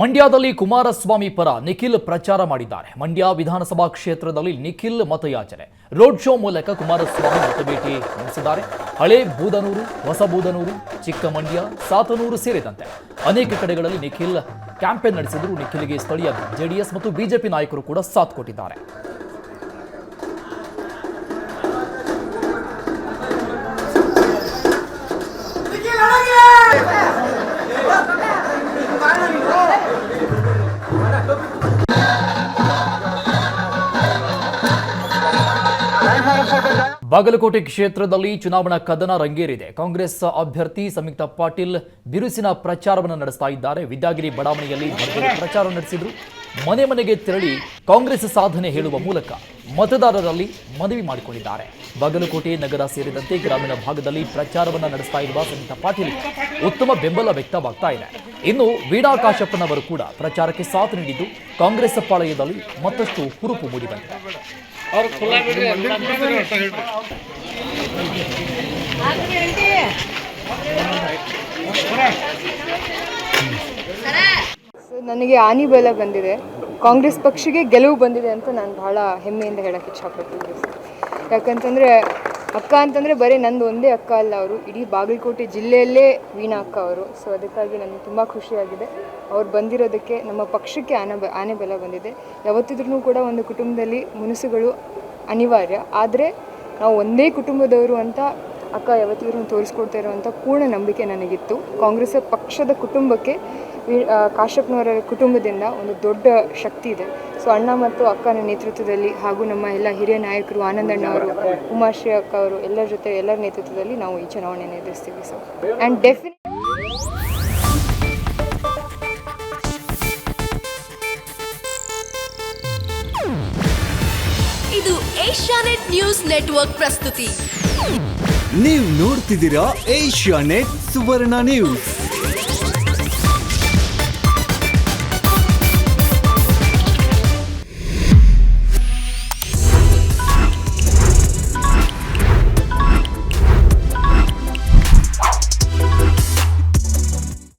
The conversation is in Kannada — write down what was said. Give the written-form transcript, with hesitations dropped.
ಮಂಡ್ಯದಲ್ಲಿ ಕುಮಾರಸ್ವಾಮಿ ಪರ ನಿಖಿಲ್ ಪ್ರಚಾರ ಮಾಡಿದ್ದಾರೆ. ಮಂಡ್ಯ ವಿಧಾನಸಭಾ ಕ್ಷೇತ್ರದಲ್ಲಿ ನಿಖಿಲ್ ಮತಯಾಚನೆ ರೋಡ್ ಶೋ ಮೂಲಕ ಕುಮಾರಸ್ವಾಮಿ ಮತಬೇಟಿ ನಡೆಸಿದ್ದಾರೆ. ಹಳೆ ಬೂದನೂರು, ಹೊಸ ಬೂದನೂರು, ಚಿಕ್ಕಮಂಡ್ಯ, ಸಾತನೂರು ಸೇರಿದಂತೆ ಅನೇಕ ಕಡೆಗಳಲ್ಲಿ ನಿಖಿಲ್ ಕ್ಯಾಂಪೇನ್ ನಡೆಸಿದ್ರು. ನಿಖಿಲ್ಗೆ ಸ್ಥಳೀಯ ಜೆಡಿಎಸ್ ಮತ್ತು ಬಿಜೆಪಿ ನಾಯಕರು ಕೂಡ ಸಾಥ್ ಕೊಟ್ಟಿದ್ದಾರೆ. ಬಾಗಲಕೋಟೆ ಕ್ಷೇತ್ರದಲ್ಲಿ ಚುನಾವಣಾ ಕದನ ರಂಗೇರಿದೆ. ಕಾಂಗ್ರೆಸ್ ಅಭ್ಯರ್ಥಿ ಸಂಯುಕ್ತ ಪಾಟೀಲ್ ಬಿರುಸಿನ ಪ್ರಚಾರವನ್ನು ನಡೆಸ್ತಾ ಇದ್ದಾರೆ. ವಿದ್ಯಾಗಿರಿ ಬಡಾವಣೆಯಲ್ಲಿ ಭರ್ಜರಿ ಪ್ರಚಾರ ನಡೆಸಿದ್ರು. ಮನೆ ಮನೆಗೆ ತೆರಳಿ ಕಾಂಗ್ರೆಸ್ ಸಾಧನೆ ಹೇಳುವ ಮೂಲಕ ಮತದಾರರಲ್ಲಿ ಮನವಿ ಮಾಡಿಕೊಂಡಿದ್ದಾರೆ. ಬಾಗಲಕೋಟೆ ನಗರ ಸೇರಿದಂತೆ ಗ್ರಾಮೀಣ ಭಾಗದಲ್ಲಿ ಪ್ರಚಾರವನ್ನು ನಡೆಸ್ತಾ ಇರುವ ಸಂಯುಕ್ತ ಪಾಟೀಲ್ ಉತ್ತಮ ಬೆಂಬಲ ವ್ಯಕ್ತವಾಗ್ತಾ ಇದೆ. ಇನ್ನು ವೀಣಾ ಕಾಶಪ್ಪನವರು ಕೂಡ ಪ್ರಚಾರಕ್ಕೆ ಸಾಥ್ ನೀಡಿದ್ದು ಕಾಂಗ್ರೆಸ್ ಪಾಳಯದಲ್ಲಿ ಮತ್ತಷ್ಟು ಹುರುಪು ಮೂಡಿಬಂದಿದೆ. ನನಗೆ ಆನಿ ಬಲ ಬಂದಿದೆ, ಕಾಂಗ್ರೆಸ್ ಪಕ್ಷಕ್ಕೆ ಗೆಲುವು ಬಂದಿದೆ ಅಂತ ನಾನು ಬಹಳ ಹೆಮ್ಮೆಯಿಂದ ಹೇಳಕ್ಕೆ ಇಷ್ಟಪಡ್ತೀನಿ. ಯಾಕಂತಂದರೆ ಅಕ್ಕ ಅಂತಂದರೆ ಬರೀ ನಂದು ಒಂದೇ ಅಕ್ಕ ಅಲ್ಲ, ಅವರು ಇಡೀ ಬಾಗಲಕೋಟೆ ಜಿಲ್ಲೆಯಲ್ಲೇ ವೀಣಾ ಅಕ್ಕ ಅವರು. ಸೊ ಅದಕ್ಕಾಗಿ ನನಗೆ ತುಂಬ ಖುಷಿಯಾಗಿದೆ ಅವ್ರು ಬಂದಿರೋದಕ್ಕೆ. ನಮ್ಮ ಪಕ್ಷಕ್ಕೆ ಆನೆ ಬಲ ಬಂದಿದೆ. ಯಾವತ್ತಿದ್ರೂ ಕೂಡ ಒಂದು ಕುಟುಂಬದಲ್ಲಿ ಮುನಿಸುಗಳು ಅನಿವಾರ್ಯ, ಆದರೆ ನಾವು ಒಂದೇ ಕುಟುಂಬದವರು ಅಂತ ಅಕ್ಕ ಯಾವತ್ತಿದ್ರೂ ತೋರಿಸ್ಕೊಡ್ತಾ ಇರೋವಂಥ ಪೂರ್ಣ ನಂಬಿಕೆ ನನಗಿತ್ತು. ಕಾಂಗ್ರೆಸ್ ಪಕ್ಷದ ಕುಟುಂಬಕ್ಕೆ ಕಾಶಪ್ಪನವರ ಕುಟುಂಬದಿಂದ ಒಂದು ದೊಡ್ಡ ಶಕ್ತಿ ಇದೆ. ಸೊ ಅಣ್ಣ ಮತ್ತು ಅಕ್ಕನ ನೇತೃತ್ವದಲ್ಲಿ ಹಾಗೂ ನಮ್ಮ ಎಲ್ಲ ಹಿರಿಯ ನಾಯಕರು ಆನಂದಣ್ಣ ಅವರು, ಉಮಾಶ್ರೀ ಅಕ್ಕ ಅವರು ಎಲ್ಲರ ಜೊತೆ ಎಲ್ಲರ ನೇತೃತ್ವದಲ್ಲಿ ನಾವು ಈ ಚುನಾವಣೆಯನ್ನು ಎದುರಿಸ್ತೀವಿ. ಸೊ ಆ್ಯಂಡ್ ಡೆಫಿನೆಟ್ ಇದು ಏಷ್ಯಾನೆಟ್ ನ್ಯೂಸ್ ನೆಟ್ವರ್ಕ್ ಪ್ರಸ್ತುತಿ. ನೀವು ನೋಡ್ತಿದ್ದೀರಾ ಏಷ್ಯಾನೆಟ್ ಸುವರ್ಣ ನ್ಯೂಸ್.